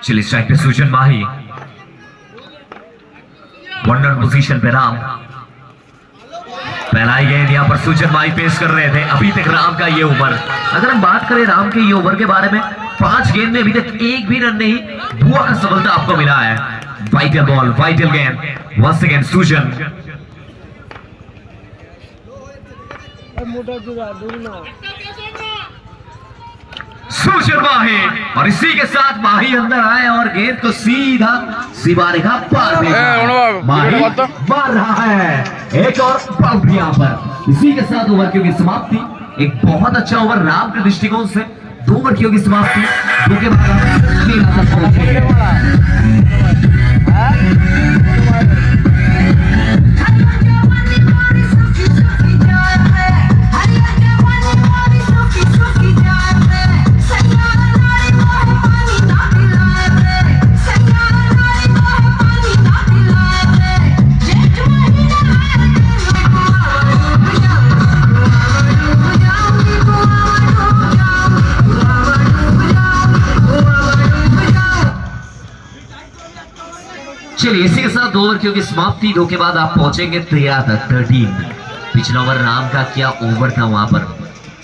चलिए स्ट्राइक पे सुजन माही, वनडर पोजीशन पे राम। पहला गेंद यहाँ पर सुजन माही पेश कर रहे थे। अभी तक राम का ये ओवर, अगर हम बात करें राम के ये ओवर के बारे में, 5 गेंद में अभी तक एक भी रन नहीं, बुआ का सफलता आपको मिला है। वाइटल बॉल, वाइटल गेंद, वंस अगेन सुजन। सुजन माही, और इसी के साथ माही अंदर आए और गेंद को सीधा सिवारे का पार भेजा। माही मार रहा है एक और बाउंड्री यहाँ पर। इसी के साथ ओवर की समाप्ति। एक बहुत अच्छा ओवर राम के दृष्टिकोण से। 2 ओवर की समाप्ति। 2 के बाद चलिए इसी के साथ 2 ओवर की समाप्ति। 2 के बाद आप पहुंचेंगे 13 तक 13। पिछला ओवर राम का क्या ओवर था, वहां पर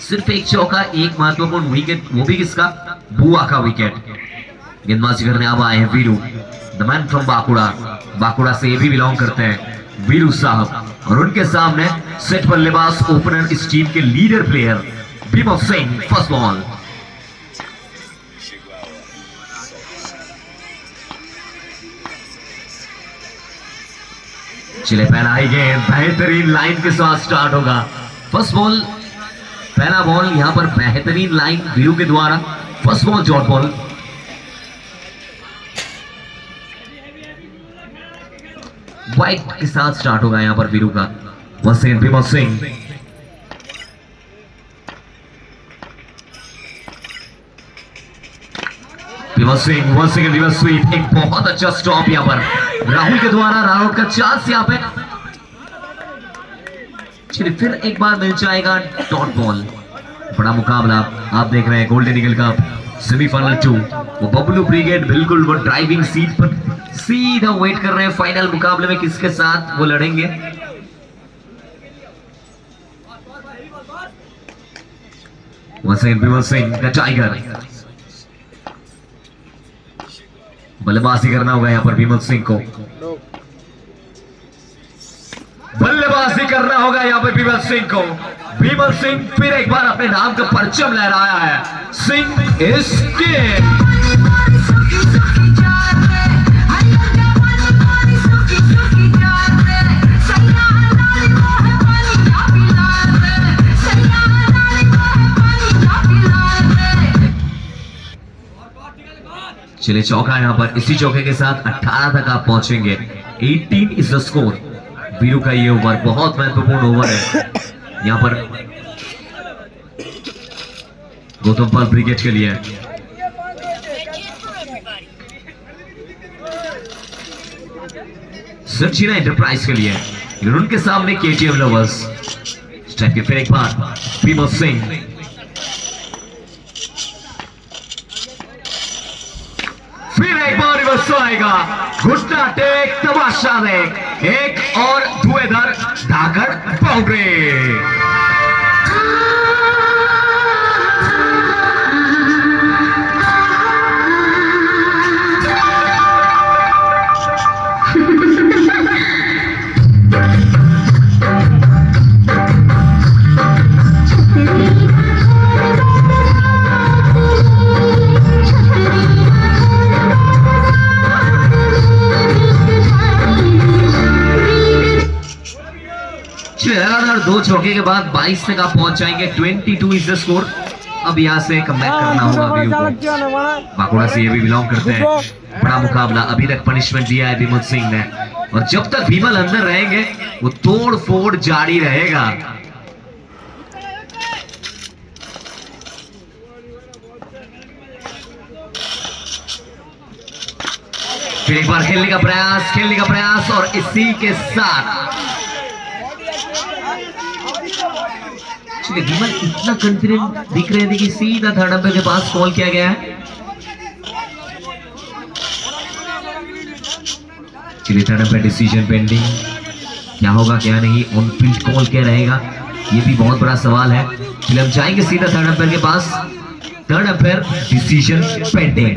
सिर्फ एक चौका, एक महत्वपूर्ण विकेट, वो भी किसका, बुआ का विकेट। गेंदबाजी करने अब आए हैं Veeru, the man from Bankura. Bankura से ये भी बिलोंग करते हैं वीरू साहब, और उनके सामने सेट बल्लेबाज ओपनर इस टीम के लीडर प्लेयर विमल सिंह। फर्स्ट बॉल, चले पहला ही गेंद बेहतरीन लाइन के साथ स्टार्ट होगा। फर्स्ट बॉल, पहला बॉल यहां पर बेहतरीन लाइन वीरू के द्वारा। First ball dot ball. Wide के साथ स्टार्ट होगा यहां पर वीरू का। Once again Vimal Singh. Vimal Singh once again reverse sweep. एक बहुत अच्छा स्टॉप यहां पर राहुल के द्वारा। रन आउट का चांस यहां पे। चलिए फिर एक बार मिल जाएगा डॉट बॉल। बड़ा मुकाबला आप देख रहे हैं गोल्डन ईगल कप सेमीफाइनल 2। वो बबलू ब्रिगेड बिल्कुल वो ड्राइविंग सीट पर सीधा वेट कर रहे हैं फाइनल मुकाबले में किसके साथ वो लड़ेंगे। Once again Vimal Singh the tiger. बल्लेबाजी करना होगा यहाँ पर विमल सिंह को। बल्लेबाजी करना होगा यहाँ पर विमल सिंह को। विमल सिंह फिर एक बार अपने नाम का परचम लहराया है। Singh is king. चलिए चौका यहाँ पर। इसी चौके के साथ 18 तक आप पहुंचेंगे। 18 इज द स्कोर। वीरू का ये ओवर बहुत महत्वपूर्ण ओवर है यहाँ पर गौतम पाल ब्रिगेड के लिए। सचिना एंटरप्राइज के लिए। उनके सामने केटीएम लवर्स। स्टेप के फिर एक बार विमल सिंह। फिर एक बार रिवर्स आएगा। घुटना टेक, तमाशा देख, एक और धुएंधार धाकड़ बाउंड्री। लगातार 2 चौके के बाद 22 तक आप पहुंच जाएंगे। 22 इज द स्कोर। अब यहाँ से कमबैक करना होगा वीरू को। बाकुड़ा से ये भी बिलोंग करते हैं। बड़ा मुकाबला। अभी तक पनिशमेंट दिया है विमल सिंह ने, और जब तक विमल अंदर रहेंगे वो तोड़ फोड़ जारी रहेगा। फिर एक बार खेलने का प्रयास और इसी के साथ विमल इतना कॉन्फिडेंट दिख रहे थे कि सीधा थर्ड अंपायर के पास कॉल किया गया है। चलिए थर्ड अंपायर डिसीजन पेंडिंग, क्या होगा क्या नहीं, ऑन फील्ड कॉल क्या रहेगा, ये भी बहुत बड़ा सवाल है। चलिए हम जाएंगे सीधा थर्ड अंपायर के पास। Third umpire decision pending.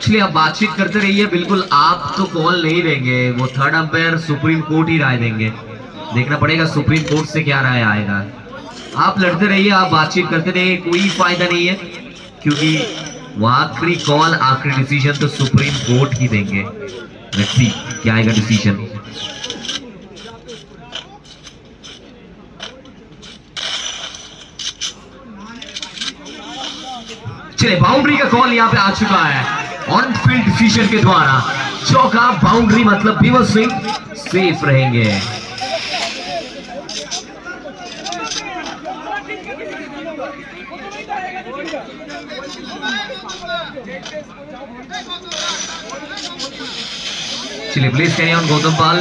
चलिए आप बातचीत करते रहिए, बिल्कुल आप तो कॉल नहीं देंगे, वो थर्ड अंपायर सुप्रीम कोर्ट ही राय देंगे। देखना पड़ेगा सुप्रीम कोर्ट से क्या राय आएगा। आप लड़ते रहिए, आप बातचीत करते रहिए, कोई फायदा नहीं है, क्योंकि वो आखिरी कॉल आखिरी डिसीजन तो सुप्रीम कोर्ट ही देंगे। लेट्स सी क्या आएगा डिसीजन। चलिए बाउंड्री का कॉल यहाँ पे आ चुका है ऑन फील्ड डिसीजन के द्वारा। चौका बाउंड्री, मतलब विमल सिंह सेफ रहेंगे। चलिए प्लीज कैरी ऑन गौतम पाल।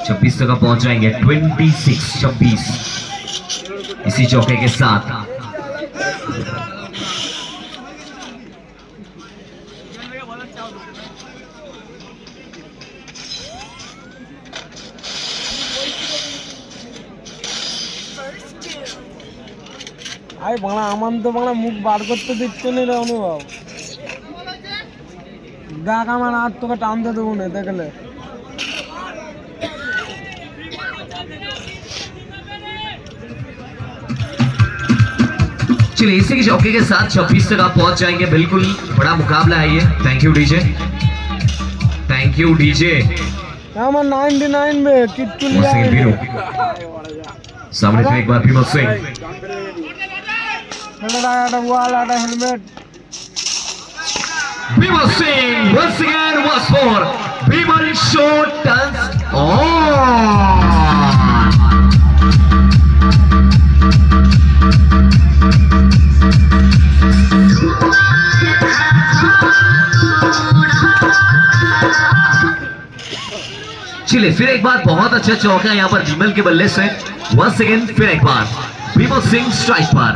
26 तक पहुंच जाएंगे, 26 इसी चौके के साथ। আই বাংলা আমার তো বাংলা মুখ বার করতে দিচ্ছে না রে অনুভব, দেখ আমার হাত তোকে টানতে দেবো না দেখলে। चलिए इसी के चौके के साथ 26 तक आप पहुंच जाएंगे। बिल्कुल बड़ा मुकाबला है ये। Thank you DJ, thank you DJ. আমার 99 में किट्टू लिया है। सामने से एक बार Vimal Singh, helmet. Vimal Singh once again once more, Vimal show turns on. चलिए फिर एक बार बहुत अच्छा चौका यहाँ पर विमल के बल्ले से। once again फिर एक बार विमल सिंह स्ट्राइक पर।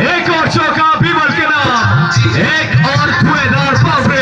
एक और चौका विमल के नाम, एक और धुएंधार बाउंड्री।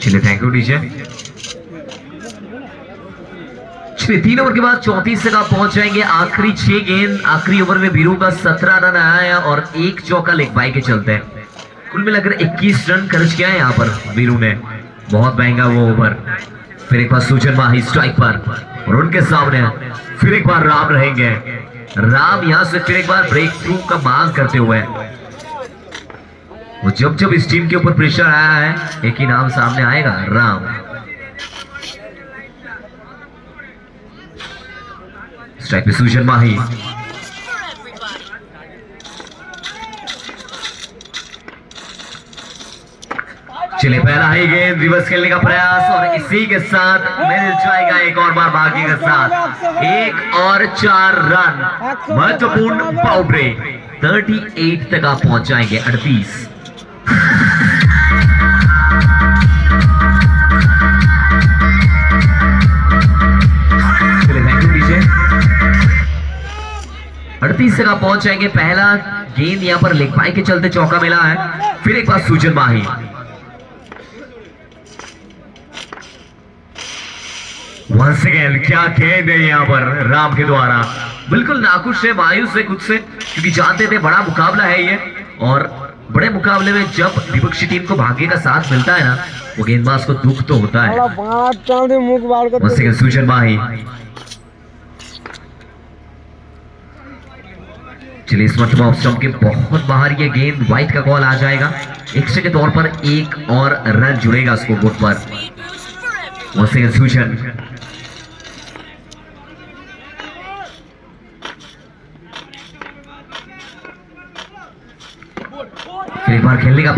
चलिए थैंक यू डीजे। चलिए 3 ओवर के बाद 34 तक आप पहुंच जाएंगे। आखिरी 6 गेंद, आखिरी ओवर में वीरू का 17 रन आया है और 1 चौका लेग बाई के चलते हैं। कुल मिलाकर 21 रन खर्च किया है यहाँ पर वीरू ने। बहुत महंगा वो ओवर। फिर एक बार सूचन माही स्ट्राइक पर। और उनके सामने फिर एक बार राम रहेंगे। राम यहां से फिर एक बार ब्रेक थ्रू का मांग करते हुए, वो जब जब इस टीम के ऊपर प्रेशर आया है एक ही नाम सामने आएगा, राम। स्ट्राइक पे सुजन माही, चले पहला ही गेंद, रिवर्स खेलने का प्रयास और इसी के साथ मिल जाएगा एक और बार बाकी के साथ 1 और 4 रन। महत्वपूर्ण बाउंड्री 38 तक आप पहुंच जाएंगे। 38 38 तक आप पहुंच जाएंगे। पहला गेंद यहां पर लेग बाई के चलते चौका मिला है। फिर एक बार सुजन माही, वंस अगेन क्या गेंद है यहां पर राम के द्वारा। बिल्कुल नाखुश है, मायूस है खुद से, क्योंकि जानते थे बड़ा मुकाबला है ये, और बड़े मुकाबले में जब विपक्षी टीम को भाग्य का साथ मिलता है ना, वो गेंदबाज को दुख तो होता है। वंस अगेन सुजन माही, चलिए इस मरतबा ऑफ स्टंप के बहुत बाहर ये गेंद, वाइड का कॉल आ जाएगा। एक्स्ट्रा के तौर पर 1 और रन जुड़ेगा स्कोरबोर्ड पर। वंस अगेन सुजन, एक बार खेलने का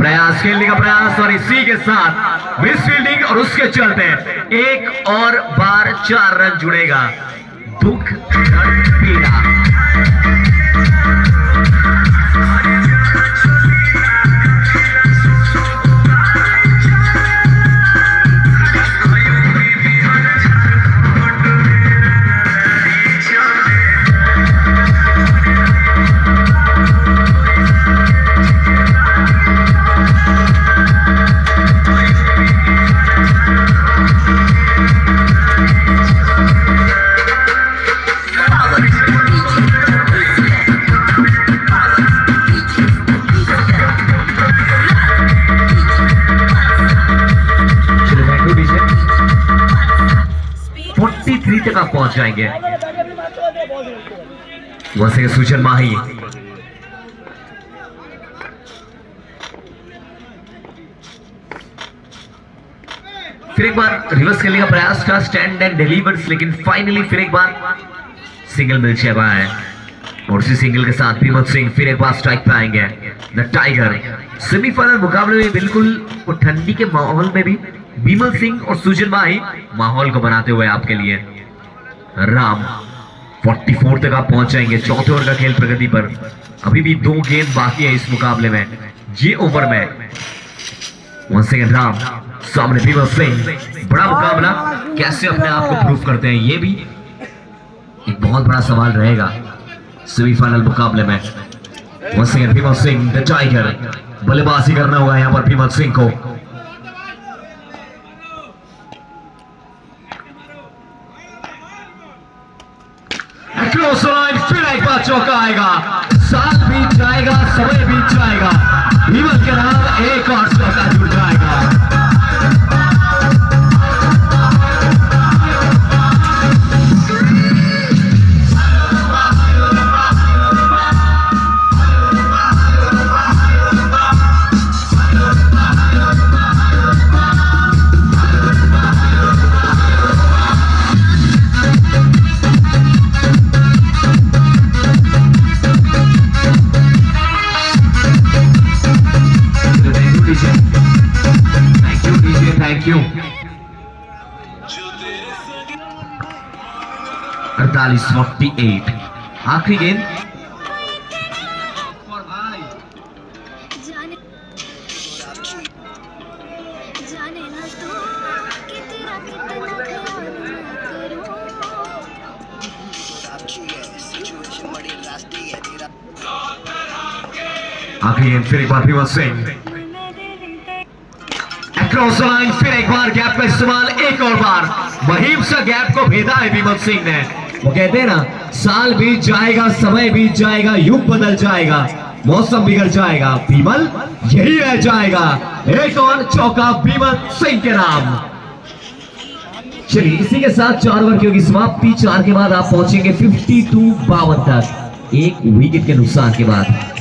प्रयास और इसी के साथ मिस फील्डिंग और उसके चलते 1 और बार 4 रन जुड़ेगा। दुख दर्द पीड़ा, तक आप पहुंच जाएंगे। वैसे सुजन माही, फिर एक बार रिवर्स खेलने का प्रयास था, स्टैंड एंड डिलीवर्स, लेकिन फाइनली फिर एक बार सिंगल मिल जाएगा है, और उसी सिंगल के साथ भीमत सिंह फिर एक बार स्ट्राइक पे आएंगे। द टाइगर सेमीफाइनल मुकाबले में बिल्कुल ठंडी के माहौल में भी भीमत सिंह और सुजन माही माहौल को बनाते हुए आपके लिए। राम 44 तक आप पहुंच जाएंगे। चौथे ओवर का खेल प्रगति पर, अभी भी 2 गेंद बाकी है इस मुकाबले में, ये ओवर में। वंस अगेन राम, सामने भीमत सिंह। बड़ा मुकाबला, कैसे अपने आप को प्रूव करते हैं, ये भी एक बहुत बड़ा सवाल रहेगा सेमीफाइनल मुकाबले में। Once again Bhimat Singh the tiger, बल्लेबाजी करना होगा यहां पर भीमत सिंह को। फिर एक बार चौका आएगा, साल बीत जाएगा, समय बीत जाएगा, भीमत के नाम एक और चौका जुड़ जाएगा। Thank you. 48 आखिरी गेंद। आखिरी गेंद, फिर एक बार भीमत सिंह क्रॉस लाइन, फिर एक बार गैप का इस्तेमाल, एक और बार महीम सा गैप को भेदा है भीमत सिंह ने। वो कहते हैं ना, साल बीत जाएगा, समय बीत जाएगा, युग बदल जाएगा, मौसम बिगड़ जाएगा, भीमल यही रह जाएगा। एक और चौका भीमत सिंह के नाम। चलिए इसी के साथ 4 ओवर की होगी समाप्ति। 4 के बाद आप पहुंचेंगे 52-52 तक, एक विकेट के नुकसान के बाद।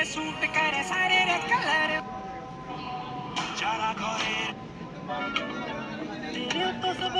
सूट करे सारे रे कलर चारा करे तेरे तो सब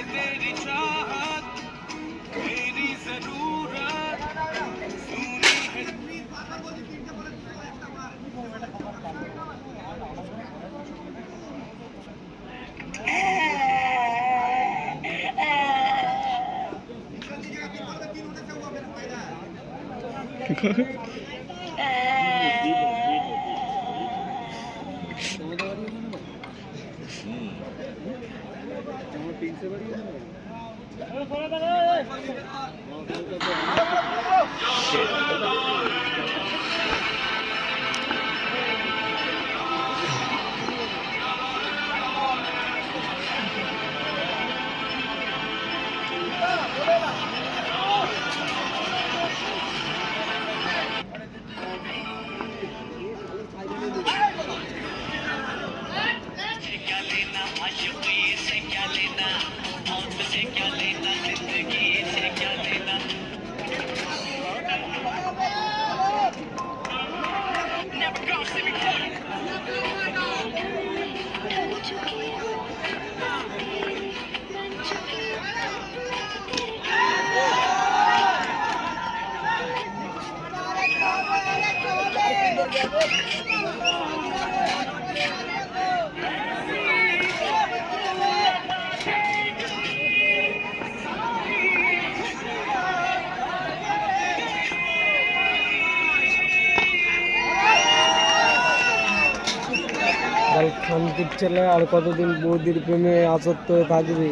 तेरी चाहत तेरी जरूरत सुनी है क्या लेना आशिकी से क्या लेना मौत से क्या लेना जिंदगी से क्या लेना Never gonna see me cry. খানকির ছেলে আর কতদিন বৌদির প্রেমে আসক্ত হয়ে থাকবে।